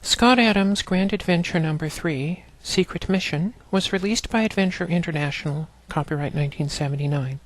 Scott Adams' Grand Adventure No. 3, Secret Mission, was released by Adventure International, copyright 1979.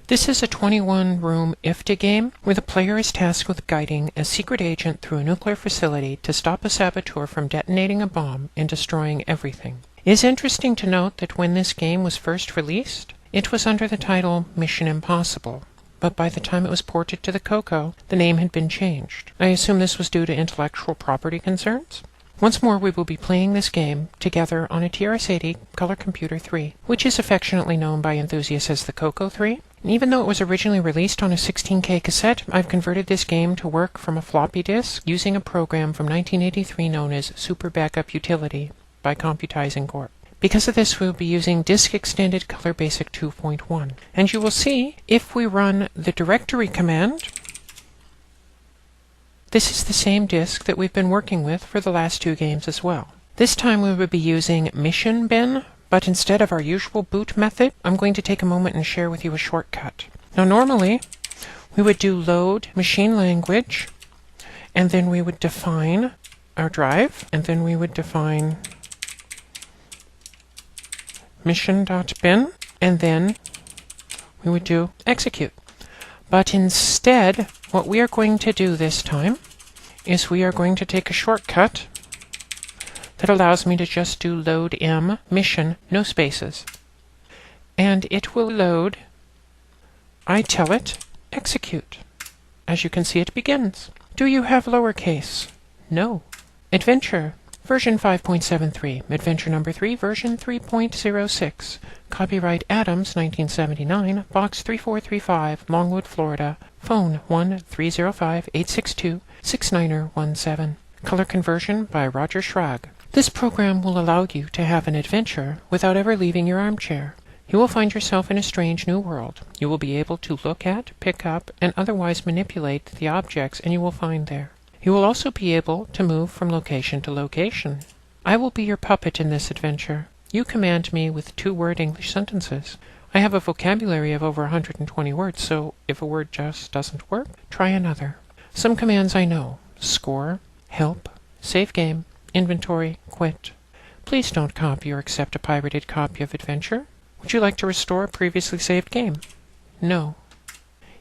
This is a 21-room IFTA game where the player is tasked with guiding a secret agent through a nuclear facility to stop a saboteur from detonating a bomb and destroying everything. It is interesting to note that when this game was first released, it was under the title Mission Impossible, but by the time it was ported to the COCO, the name had been changed. I assume this was due to intellectual property concerns. Once more, we will be playing this game together on a TRS-80 Color Computer 3, which is affectionately known by enthusiasts as the COCO 3. And even though it was originally released on a 16K cassette, I've converted this game to work from a floppy disk using a program from 1983 known as Super Backup Utility by Computize Incorporated. Because of this, we'll be using Disk Extended Color Basic 2.1. And you will see, if we run the directory command, this is the same disk that we've been working with for the last two games as well. This time we will be using Mission Bin, but instead of our usual boot method, I'm going to take a moment and share with you a shortcut. Now normally, we would do load machine language, and then we would define our drive, and then we would define mission.bin, and then we would do execute. But instead, what we are going to do this time is we are going to take a shortcut that allows me to just do load m mission, no spaces. And it will load, I tell it, execute. As you can see, it begins. Do you have lowercase? No. Adventure. Version 5.73, Adventure No. 3, version 3.06, copyright Adams, 1979, box 3435, Longwood, Florida, phone 1-305-862-6917, color conversion by Roger Schrag. This program will allow you to have an adventure without ever leaving your armchair. You will find yourself in a strange new world. You will be able to look at, pick up, and otherwise manipulate the objects and you will find there. You will also be able to move from location to location. I will be your puppet in this adventure. You command me with 2-word English sentences. I have a vocabulary of over 120 words, so if a word just doesn't work, try another. Some commands I know: score, help, save game, inventory, quit. Please don't copy or accept a pirated copy of Adventure. Would you like to restore a previously saved game? No.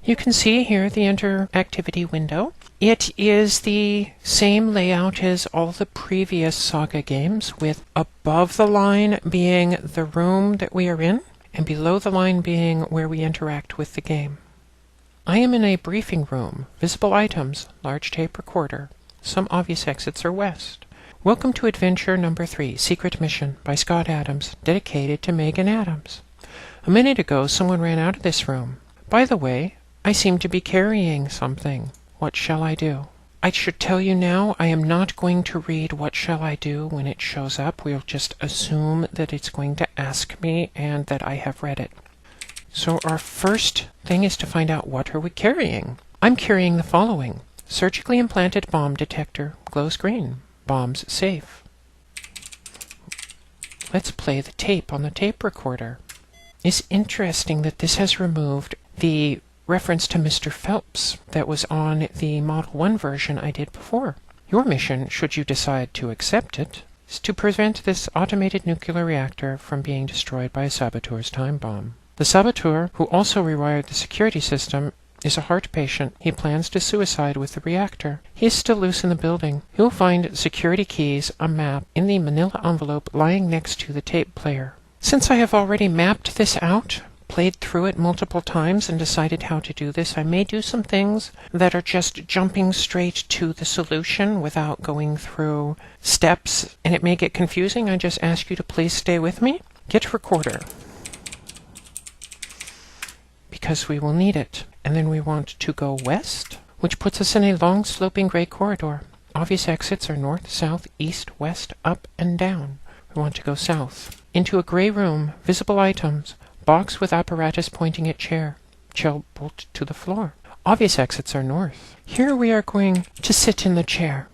You can see here the interactivity window. It is the same layout as all the previous S.A.G.A games, with above the line being the room that we are in, and below the line being where we interact with the game. I am in a briefing room. Visible items, large tape recorder. Some obvious exits are west. Welcome to Adventure No. 3, Secret Mission by Scott Adams, dedicated to Megan Adams. A minute ago, someone ran out of this room. By the way, I seem to be carrying something. What shall I do? I should tell you now, I am not going to read what shall I do when it shows up. We'll just assume that it's going to ask me and that I have read it. So our first thing is to find out, what are we carrying? I'm carrying the following. Surgically implanted bomb detector, glows green. Bombs safe. Let's play the tape on the tape recorder. It's interesting that this has removed the reference to Mr. Phelps that was on the Model I version I did before. Your mission, should you decide to accept it, is to prevent this automated nuclear reactor from being destroyed by a saboteur's time bomb. The saboteur, who also rewired the security system, is a heart patient. He plans to suicide with the reactor. He is still loose in the building. You'll find security keys, a map, in the manila envelope lying next to the tape player. Since I have already mapped this out, played through it multiple times, and decided how to do this, I may do some things that are just jumping straight to the solution without going through steps, and it may get confusing. I just ask you to please stay with me. Get recorder, because we will need it. And then we want to go west, which puts us in a long sloping gray corridor. Obvious exits are north, south, east, west, up, and down. We want to go south. Into a gray room, visible items, box with apparatus pointing at chair, chair bolt to the floor. Obvious exits are north. Here we are going to sit in the chair.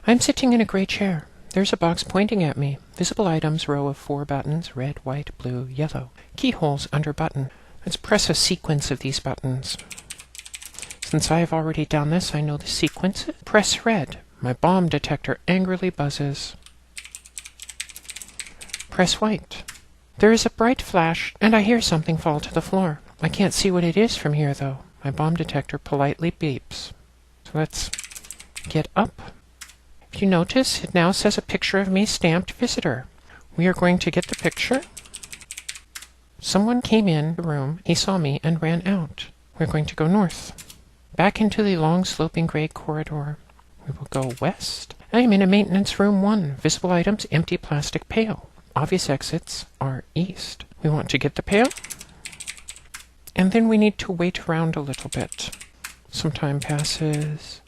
I'm sitting in a gray chair. There's a box pointing at me. Visible items, row of 4 buttons, red, white, blue, yellow. Keyholes under button. Let's press a sequence of these buttons. Since I have already done this, I know the sequences. Press red, My bomb detector angrily buzzes. Press white. There is a bright flash, and I hear something fall to the floor. I can't see what it is from here, though. My bomb detector politely beeps. So let's get up. If you notice, it now says a picture of me stamped visitor. We are going to get the picture. Someone came in the room, he saw me, and ran out. We're going to go north. Back into the long sloping gray corridor. We will go west. I am in a maintenance room 1. Visible items, empty plastic pail. Obvious exits are east. We want to get the pail. And then we need to wait around a little bit. Some time passes.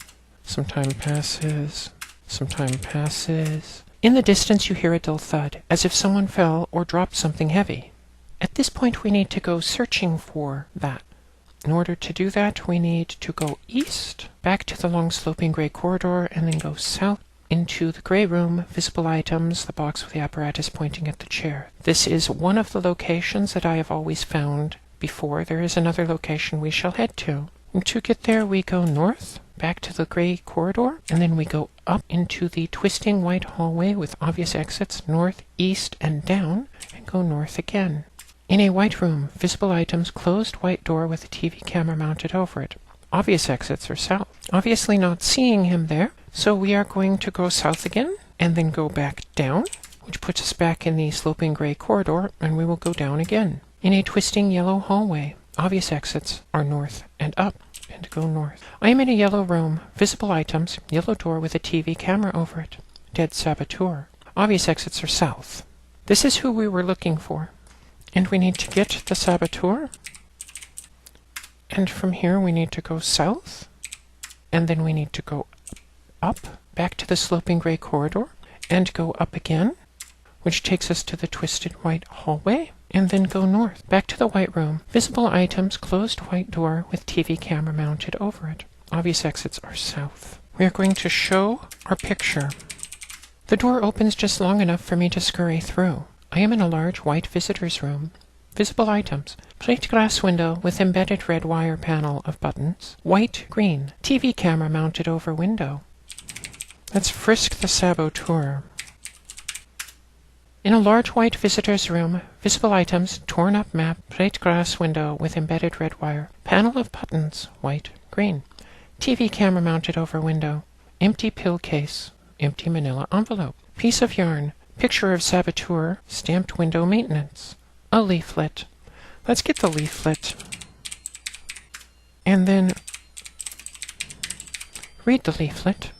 Some time passes. Some time passes. In the distance you hear a dull thud, as if someone fell or dropped something heavy. At this point we need to go searching for that. In order to do that, we need to go east, back to the long sloping gray corridor, and then go south into the gray room, visible items, the box with the apparatus pointing at the chair. This is one of the locations that I have always found before. There is another location we shall head to. And to get there, we go north, back to the gray corridor, and then we go up into the twisting white hallway with obvious exits, north, east, and down, and go north again. In a white room, visible items, closed white door with a TV camera mounted over it. Obvious exits are south. Obviously not seeing him there, so we are going to go south again, and then go back down, which puts us back in the sloping gray corridor, and we will go down again. In a twisting yellow hallway, obvious exits are north and up, and go north. I am in a yellow room, visible items, yellow door with a TV camera over it. Dead saboteur. Obvious exits are south. This is who we were looking for. And we need to get the saboteur. And from here we need to go south. And then we need to go up, back to the sloping gray corridor, and go up again, which takes us to the twisted white hallway, and then go north, back to the white room. Visible items, closed white door with TV camera mounted over it. Obvious exits are south. We are going to show our picture. The door opens just long enough for me to scurry through. I am in a large white visitor's room. Visible items. Plate glass window with embedded red wire panel of buttons. White, green. TV camera mounted over window. Let's frisk the saboteur. In a large white visitor's room, visible items, torn up map, plate glass window with embedded red wire, panel of buttons, white, green. TV camera mounted over window. Empty pill case. Empty manila envelope. Piece of yarn. Picture of saboteur, stamped window maintenance. A leaflet. Let's get the leaflet. And then read the leaflet.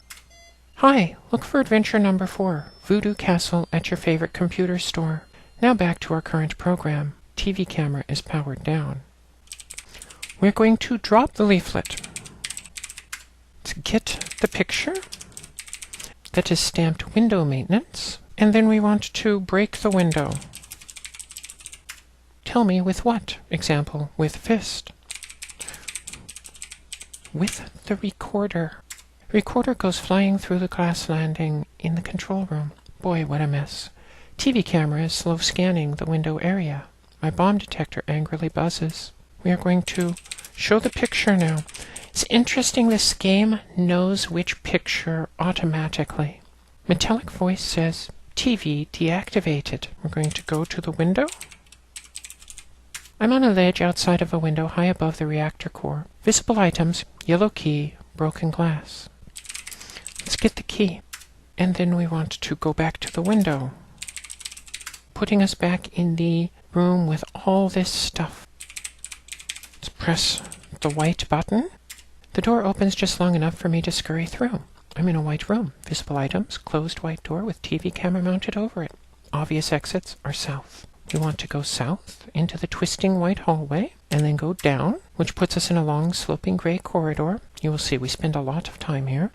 Hi, look for adventure number 4, Voodoo Castle at your favorite computer store. Now back to our current program. TV camera is powered down. We're going to drop the leaflet to get the picture that is stamped window maintenance. And then we want to break the window. Tell me with what? Example, with fist. With the recorder. Recorder goes flying through the glass landing in the control room. Boy, what a mess. TV camera is slow scanning the window area. My bomb detector angrily buzzes. We are going to show the picture now. It's interesting, this game knows which picture automatically. Metallic voice says, TV deactivated. We're going to go to the window. I'm on a ledge outside of a window high above the reactor core. Visible items, yellow key, broken glass. Let's get the key. And then we want to go back to the window, putting us back in the room with all this stuff. Let's press the white button. The door opens just long enough for me to scurry through. I'm in a white room. Visible items, closed white door with TV camera mounted over it. Obvious exits are south. We want to go south into the twisting white hallway and then go down, which puts us in a long sloping gray corridor. You will see we spend a lot of time here.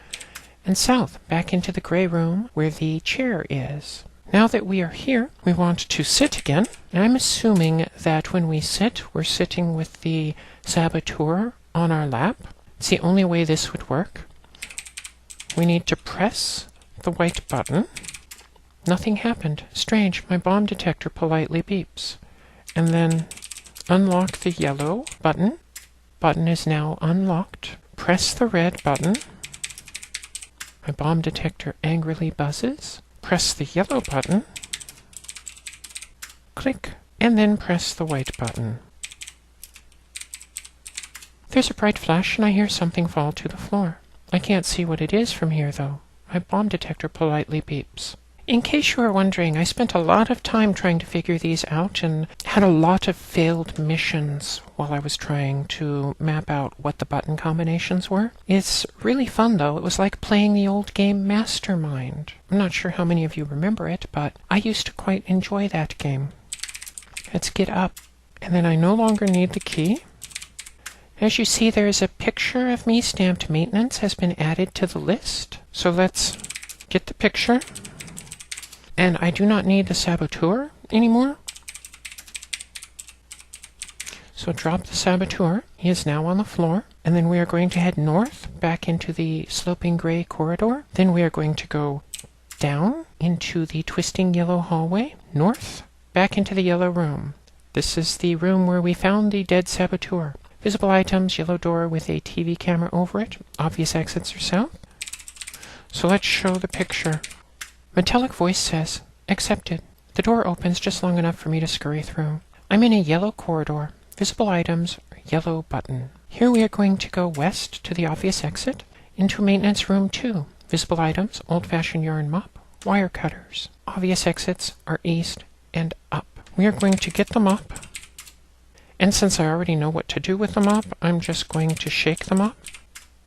And south, back into the gray room where the chair is. Now that we are here, we want to sit again. And I'm assuming that when we sit, we're sitting with the saboteur on our lap. It's the only way this would work. We need to press the white button. Nothing happened. Strange, my bomb detector politely beeps. And then unlock the yellow button. Button is now unlocked. Press the red button. My bomb detector angrily buzzes. Press the yellow button. Click, and then press the white button. There's a bright flash and I hear something fall to the floor. I can't see what it is from here, though. My bomb detector politely beeps. In case you are wondering, I spent a lot of time trying to figure these out and had a lot of failed missions while I was trying to map out what the button combinations were. It's really fun, though. It was like playing the old game Mastermind. I'm not sure how many of you remember it, but I used to quite enjoy that game. Let's get up. And then I no longer need the key. As you see, there is a picture of me stamped maintenance has been added to the list. So let's get the picture. And I do not need the saboteur anymore. So drop the saboteur. He is now on the floor. And then we are going to head north back into the sloping gray corridor. Then we are going to go down into the twisting yellow hallway. North, back into the yellow room. This is the room where we found the dead saboteur. Visible items, yellow door with a TV camera over it. Obvious exits are south. So let's show the picture. Metallic voice says, accepted. The door opens just long enough for me to scurry through. I'm in a yellow corridor. Visible items, yellow button. Here we are going to go west to the obvious exit, into maintenance room 2. Visible items, old-fashioned yarn mop, wire cutters. Obvious exits are east and up. We are going to get the mop, and since I already know what to do with the mop, I'm just going to shake the mop,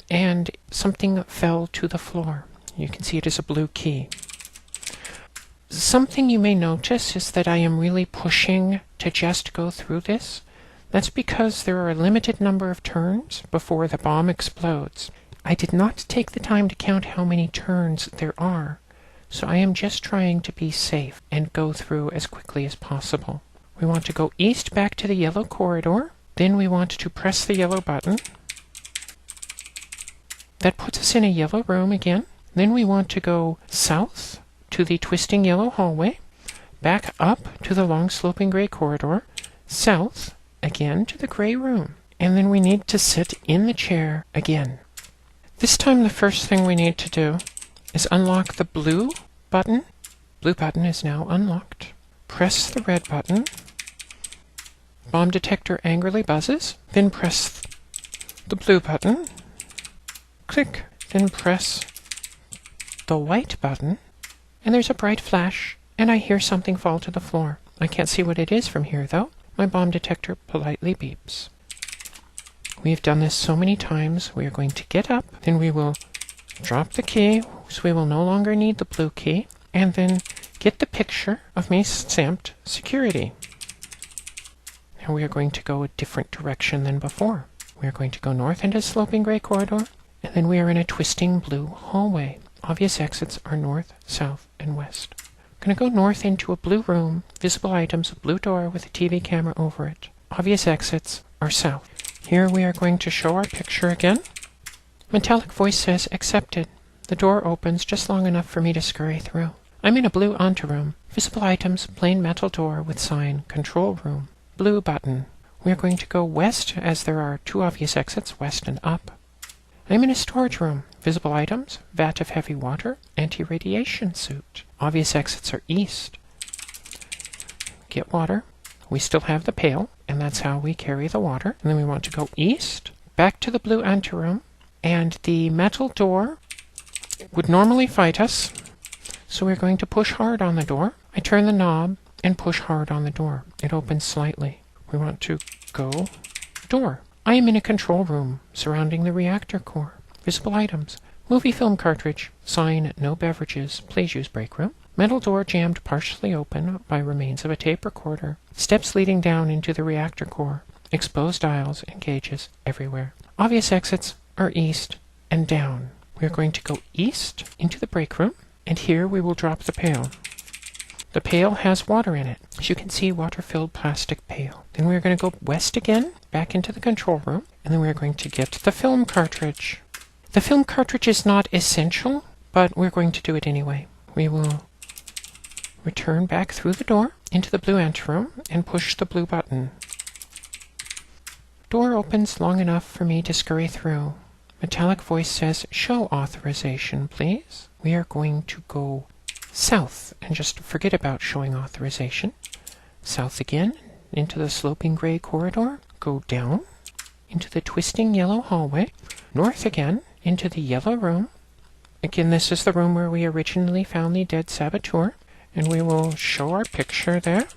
and something fell to the floor. You can see it is a blue key. Something you may notice is that I am really pushing to just go through this. That's because there are a limited number of turns before the bomb explodes. I did not take the time to count how many turns there are, so I am just trying to be safe and go through as quickly as possible. We want to go east back to the yellow corridor. Then we want to press the yellow button. That puts us in a yellow room again. Then we want to go south to the twisting yellow hallway, back up to the long sloping gray corridor, south again to the gray room, and then we need to sit in the chair again. This time the first thing we need to do is unlock the blue button. Blue button is now unlocked. Press the red button. Bomb detector angrily buzzes. Then press the blue button. Click. Then press the white button. And there's a bright flash, and I hear something fall to the floor. I can't see what it is from here, though. My bomb detector politely beeps. We've done this so many times. We are going to get up, then we will drop the key, so we will no longer need the blue key, and then get the picture of me stamped security. Now we are going to go a different direction than before. We are going to go north into the sloping gray corridor, and then we are in a twisting blue hallway. Obvious exits are north, south, and west. I'm going to go north into a blue room. Visible items, a blue door with a TV camera over it. Obvious exits are south. Here we are going to show our picture again. Metallic voice says, accepted. The door opens just long enough for me to scurry through. I'm in a blue anteroom. Visible items, plain metal door with sign, control room. Blue button. We are going to go west as there are 2 obvious exits, west and up. I'm in a storage room. Visible items, vat of heavy water, anti-radiation suit. Obvious exits are east. Get water. We still have the pail, and that's how we carry the water. And then we want to go east, back to the blue anteroom, and the metal door would normally fight us, so we're going to push hard on the door. I turn the knob and push hard on the door. It opens slightly. We want to go door. I am in a control room surrounding the reactor core. Visible items. Movie film cartridge. Sign, no beverages. Please use break room. Metal door jammed partially open by remains of a tape recorder. Steps leading down into the reactor core. Exposed dials and gauges everywhere. Obvious exits are east and down. We are going to go east into the break room, and here we will drop the pail. The pail has water in it. As you can see, water-filled plastic pail. Then we are going to go west again, back into the control room, and then we are going to get the film cartridge. The film cartridge is not essential, but we're going to do it anyway. We will return back through the door into the blue anteroom and push the blue button. Door opens long enough for me to scurry through. Metallic voice says, show authorization, please. We are going to go south and just forget about showing authorization. South again, into the sloping gray corridor. Go down into the twisting yellow hallway. North again, into the yellow room. Again, this is the room where we originally found the dead saboteur. And we will show our picture there.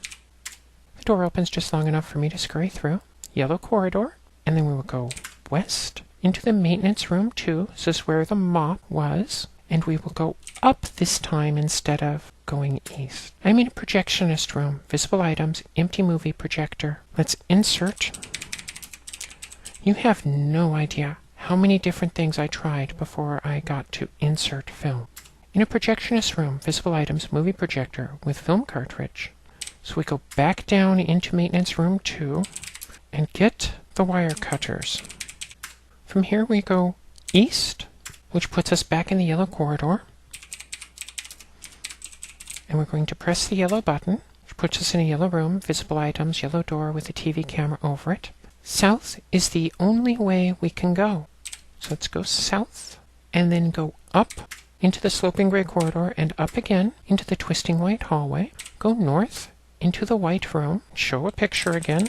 The door opens just long enough for me to scurry through. Yellow corridor. And then we will go west into the maintenance room 2. This is where the mop was. And we will go up this time instead of going east. I'm in a projectionist room. Visible items, empty movie projector. Let's insert. You have no idea how many different things I tried before I got to insert film. In a projectionist room, visible items, movie projector with film cartridge. So we go back down into maintenance room 2 and get the wire cutters. From here we go east, which puts us back in the yellow corridor. And we're going to press the yellow button, which puts us in a yellow room, visible items, yellow door with a TV camera over it. South is the only way we can go. So let's go south and then go up into the sloping gray corridor and up again into the twisting white hallway. Go north into the white room. Show a picture again.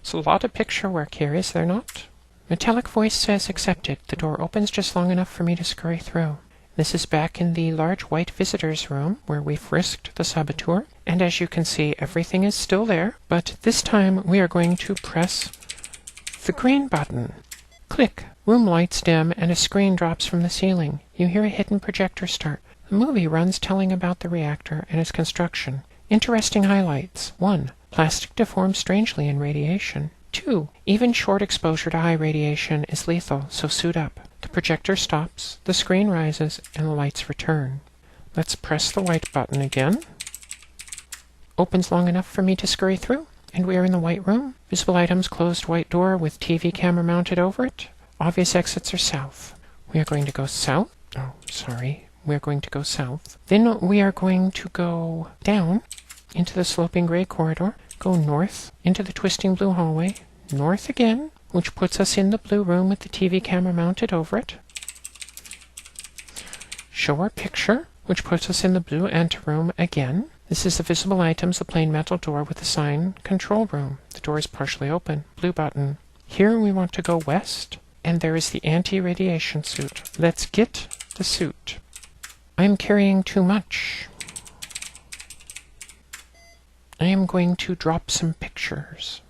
It's a lot of picture work here, is there not? Metallic voice says accepted. The door opens just long enough for me to scurry through. This is back in the large white visitors room where we frisked the saboteur. And as you can see, everything is still there. But this time we are going to press the green button. Click. Room lights dim and a screen drops from the ceiling. You hear a hidden projector start. The movie runs telling about the reactor and its construction. Interesting highlights. 1. Plastic deforms strangely in radiation. 2. Even short exposure to high radiation is lethal, so suit up. The projector stops, the screen rises, and the lights return. Let's press the white button again. Opens long enough for me to scurry through, and we are in the white room. Visible items, closed white door with TV camera mounted over it. Obvious exits are south. We are going to go south. Oh, sorry. We are going to go south. Then we are going to go down into the sloping gray corridor. Go north into the twisting blue hallway. North again, which puts us in the blue room with the TV camera mounted over it. Show our picture, which puts us in the blue anteroom again. This is the visible items, the plain metal door with the sign control room. The door is partially open. Blue button. Here we want to go west. And there is the anti-radiation suit. Let's get the suit. I'm carrying too much. I am going to drop some pictures.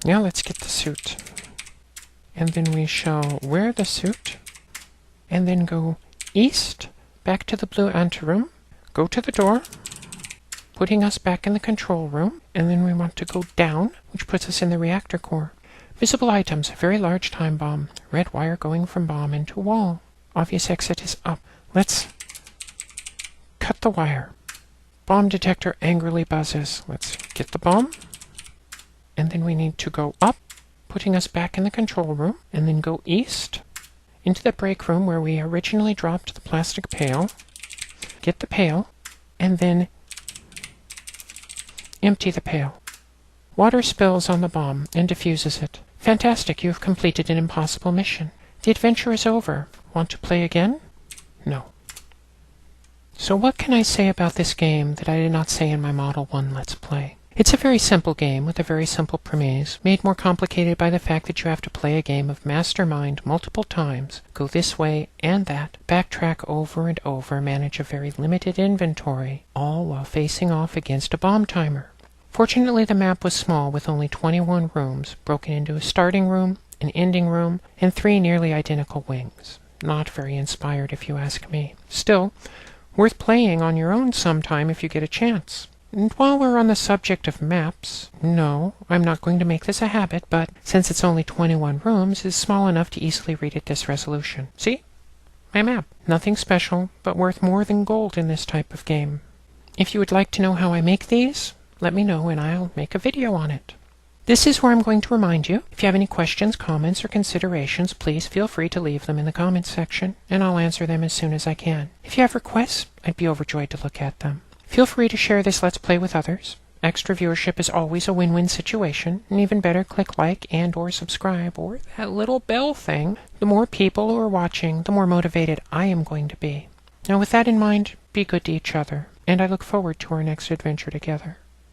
Now let's get the suit. And then we shall wear the suit. And then go east, back to the blue anteroom. Go to the door, putting us back in the control room, and then we want to go down, which puts us in the reactor core. Visible items, very large time bomb, red wire going from bomb into wall. Obvious exit is up. Let's cut the wire. Bomb detector angrily buzzes. Let's get the bomb. And then we need to go up, putting us back in the control room, and then go east into the break room where we originally dropped the plastic pail. Get the pail, and then empty the pail. Water spills on the bomb and diffuses it. Fantastic, you have completed an impossible mission. The adventure is over. Want to play again? No. So what can I say about this game that I did not say in my Model 1 Let's Play? It's a very simple game with a very simple premise, made more complicated by the fact that you have to play a game of mastermind multiple times, go this way and that, backtrack over and over, manage a very limited inventory, all while facing off against a bomb timer. Fortunately, the map was small with only 21 rooms, broken into a starting room, an ending room, and 3 nearly identical wings. Not very inspired if you ask me. Still, worth playing on your own sometime if you get a chance. And while we're on the subject of maps, no, I'm not going to make this a habit, but since it's only 21 rooms, it's small enough to easily read at this resolution. See? My map. Nothing special, but worth more than gold in this type of game. If you would like to know how I make these, let me know and I'll make a video on it. This is where I'm going to remind you, if you have any questions, comments, or considerations, please feel free to leave them in the comments section, and I'll answer them as soon as I can. If you have requests, I'd be overjoyed to look at them. Feel free to share this Let's Play with others. Extra viewership is always a win-win situation, and even better, click like and or subscribe, or that little bell thing. The more people who are watching, the more motivated I am going to be. Now with that in mind, be good to each other, and I look forward to our next adventure together.